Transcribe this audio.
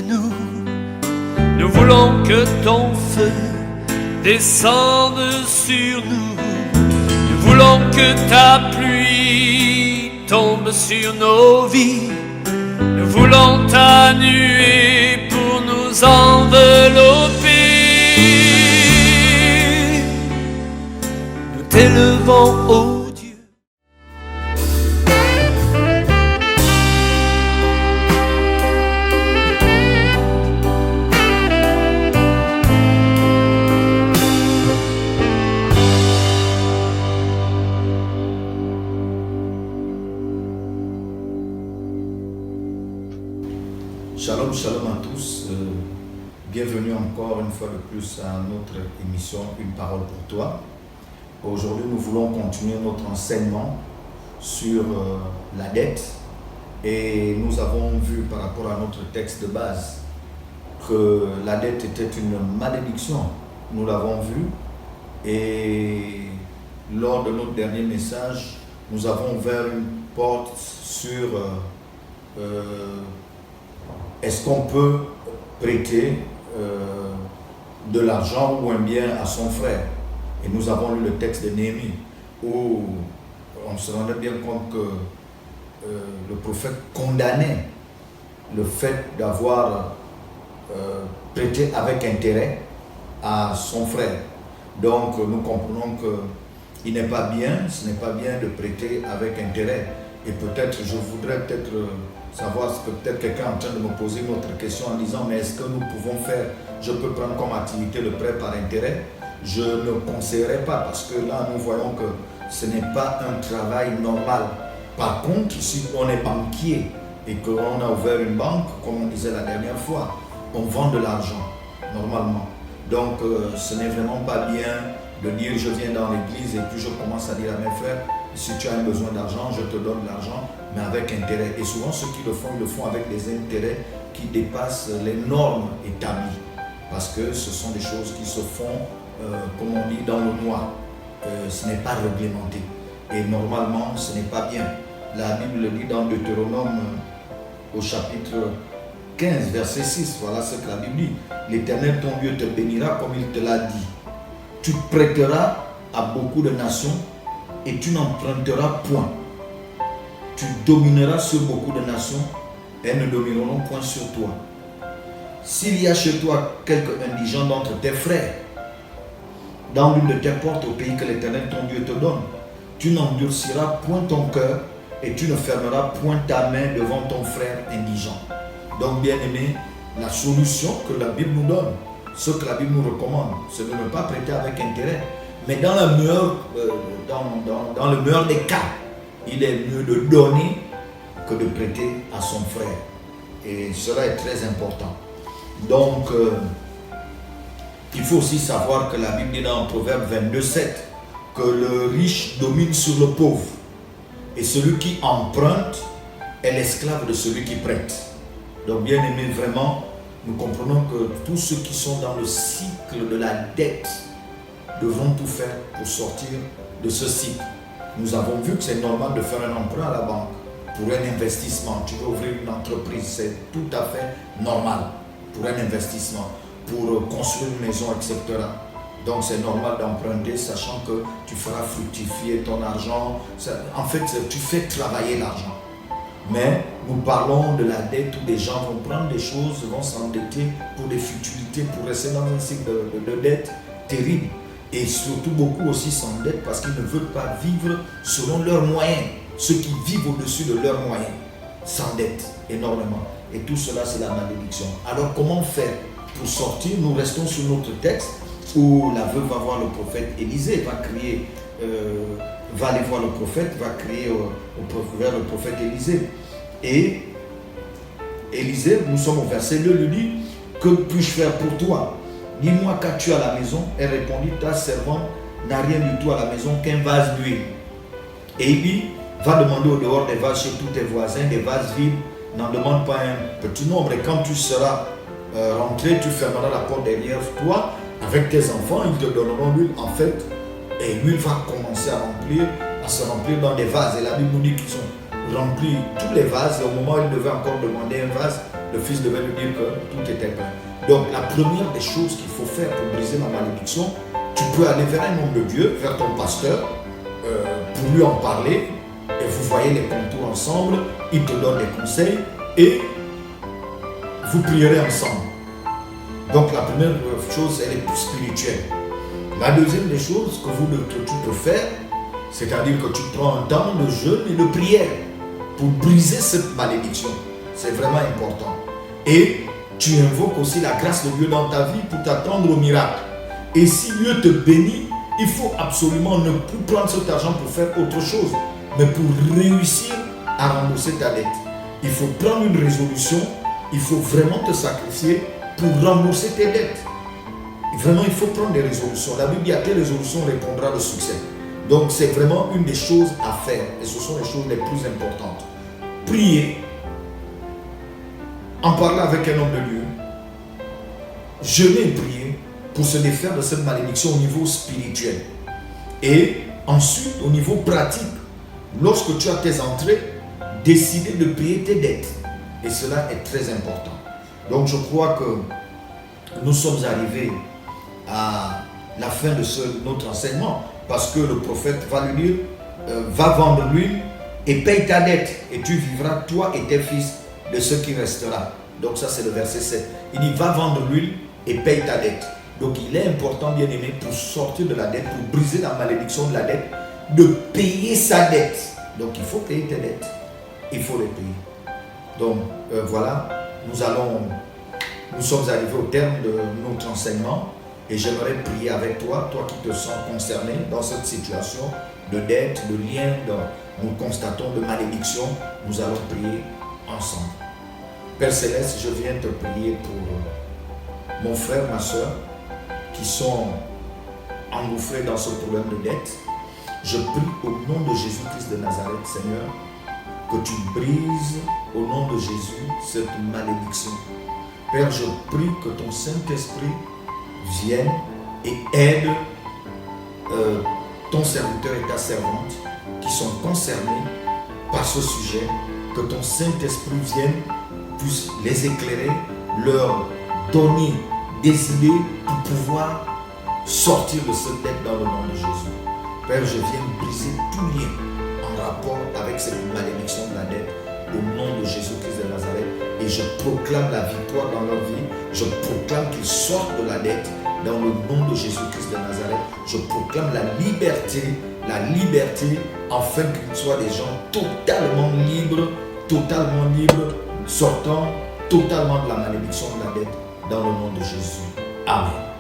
nous. Nous voulons que ton feu descende sur nous. Nous voulons que ta pluie tombe sur nos vies. Nous voulons ta nuée pour nous envelopper. Nous t'élevons, ô Dieu. Shalom, shalom à tous. Bienvenue encore une fois de plus à notre émission Une parole pour toi. Aujourd'hui, nous voulons continuer notre enseignement sur la dette. Et nous avons vu par rapport à notre texte de base que la dette était une malédiction. Nous l'avons vu. Et lors de notre dernier message, nous avons ouvert une porte sur est-ce qu'on peut prêter de l'argent ou un bien à son frère? Et nous avons lu le texte de Néhémie où on se rendait bien compte que le prophète condamnait le fait d'avoir prêté avec intérêt à son frère. Donc nous comprenons qu'il n'est pas bien, ce n'est pas bien de prêter avec intérêt. Et peut-être, je voudrais peut-être savoir ce que peut-être quelqu'un est en train de me poser une autre question en disant mais est-ce que nous pouvons faire, je peux prendre comme activité le prêt par intérêt? Je ne conseillerais pas parce que là nous voyons que ce n'est pas un travail normal. Par contre, si on est banquier et qu'on a ouvert une banque, comme on disait la dernière fois, on vend de l'argent normalement. Donc ce n'est vraiment pas bien de dire je viens dans l'église et puis je commence à dire à mes frères, si tu as un besoin d'argent, je te donne de l'argent, mais avec intérêt. Et souvent, ceux qui le font, ils le font avec des intérêts qui dépassent les normes établies. Parce que ce sont des choses qui se font, comme on dit, dans le noir. Ce n'est pas réglementé. Et normalement, ce n'est pas bien. La Bible le dit dans Deutéronome, au chapitre 15, verset 6. Voilà ce que la Bible dit. L'Éternel, ton Dieu, te bénira comme il te l'a dit. Tu prêteras à beaucoup de nations et tu n'emprunteras point. Tu domineras sur beaucoup de nations et elles ne domineront point sur toi. S'il y a chez toi quelque indigent d'entre tes frères, dans l'une de tes portes au pays que l'Éternel ton Dieu te donne, tu n'endurciras point ton cœur et tu ne fermeras point ta main devant ton frère indigent. Donc bien aimé, la solution que la Bible nous donne, ce que la Bible nous recommande, c'est de ne pas prêter avec intérêt. Mais dans le meilleur des cas, il est mieux de donner que de prêter à son frère. Et cela est très important. Donc, il faut aussi savoir que la Bible dit dans Proverbe 22:7 que le riche domine sur le pauvre. Et celui qui emprunte est l'esclave de celui qui prête. Donc, bien aimé, vraiment, nous comprenons que tous ceux qui sont dans le cycle de la dette devront tout faire pour sortir de ce cycle. Nous avons vu que c'est normal de faire un emprunt à la banque pour un investissement. Tu veux ouvrir une entreprise, c'est tout à fait normal pour un investissement, pour construire une maison, etc. Donc c'est normal d'emprunter, sachant que tu feras fructifier ton argent. En fait, tu fais travailler l'argent. Mais nous parlons de la dette où des gens vont prendre des choses, vont s'endetter pour des futilités, pour rester dans un cycle de dette terrible. Et surtout, beaucoup aussi s'endettent parce qu'ils ne veulent pas vivre selon leurs moyens. Ceux qui vivent au-dessus de leurs moyens s'endettent énormément. Et tout cela, c'est la malédiction. Alors, comment faire pour sortir? Nous restons sur notre texte où la veuve va voir le prophète Élisée, va aller voir le prophète, va crier vers le prophète Élisée. Et Élisée, nous sommes au verset 2, lui dit, que puis-je faire pour toi? Dis-moi qu'as-tu à la maison? Elle répondit, ta servante n'a rien du tout à la maison qu'un vase d'huile. Et il dit, va demander au dehors des vases chez tous tes voisins, des vases vides, n'en demande pas un petit nombre. Et quand tu seras rentré, tu fermeras la porte derrière toi, avec tes enfants, ils te donneront l'huile. En fait, et l'huile va commencer à se remplir dans des vases. Et la Bible nous dit qu'ils ont rempli tous les vases. Et au moment où ils devaient encore demander un vase, le fils devait lui dire que tout était prêt. Donc la première des choses qu'il faut faire pour briser la malédiction, tu peux aller vers un homme de Dieu, vers ton pasteur, pour lui en parler, et vous voyez les contours ensemble, il te donne des conseils, et vous prierez ensemble. Donc la première chose, elle est spirituelle. La deuxième des choses que tu peux faire, c'est-à-dire que tu prends un temps de jeûne et de prière pour briser cette malédiction. C'est vraiment important. Et tu invoques aussi la grâce de Dieu dans ta vie pour t'attendre au miracle. Et si Dieu te bénit, il faut absolument ne plus prendre cet argent pour faire autre chose, mais pour réussir à rembourser ta dette. Il faut prendre une résolution, il faut vraiment te sacrifier pour rembourser tes dettes. Vraiment, il faut prendre des résolutions. La Bible dit à tes résolutions répondra le succès. Donc, c'est vraiment une des choses à faire. Et ce sont les choses les plus importantes. Prier, en parler avec un homme de Dieu, jeûner et prier pour se défaire de cette malédiction au niveau spirituel. Et ensuite, au niveau pratique, lorsque tu as tes entrées, décider de payer tes dettes. Et cela est très important. Donc, je crois que nous sommes arrivés à la fin de notre enseignement, parce que le prophète va lui dire, va vendre l'huile et paye ta dette, et tu vivras, toi et tes fils, de ce qui restera. Donc ça, c'est le verset 7. Il dit, va vendre l'huile et paye ta dette. Donc il est important, bien aimé, pour sortir de la dette, pour briser la malédiction de la dette, de payer sa dette. Donc il faut payer tes dettes. Il faut les payer. Donc voilà, nous sommes arrivés au terme de notre enseignement. Et j'aimerais prier avec toi, toi qui te sens concerné dans cette situation de dette, de lien, nous constatons de malédiction. Nous allons prier ensemble. Père Céleste, je viens te prier pour mon frère, ma soeur, qui sont engouffrés dans ce problème de dette. Je prie au nom de Jésus-Christ de Nazareth, Seigneur, que tu brises au nom de Jésus cette malédiction. Père, je prie que ton Saint-Esprit vienne et aide ton serviteur et ta servante qui sont concernés par ce sujet, que ton Saint-Esprit vienne, puisse les éclairer, leur donner des idées pour pouvoir sortir de cette dette dans le nom de Jésus. Père, je viens briser tout lien en rapport avec cette malédiction de la dette au nom de Jésus-Christ de Nazareth, et je proclame la victoire dans leur vie. Je proclame qu'ils sortent de la dette dans le nom de Jésus-Christ de Nazareth. Je proclame la liberté afin qu'ils soient des gens totalement libres, sortant totalement de la malédiction de la dette dans le nom de Jésus. Amen.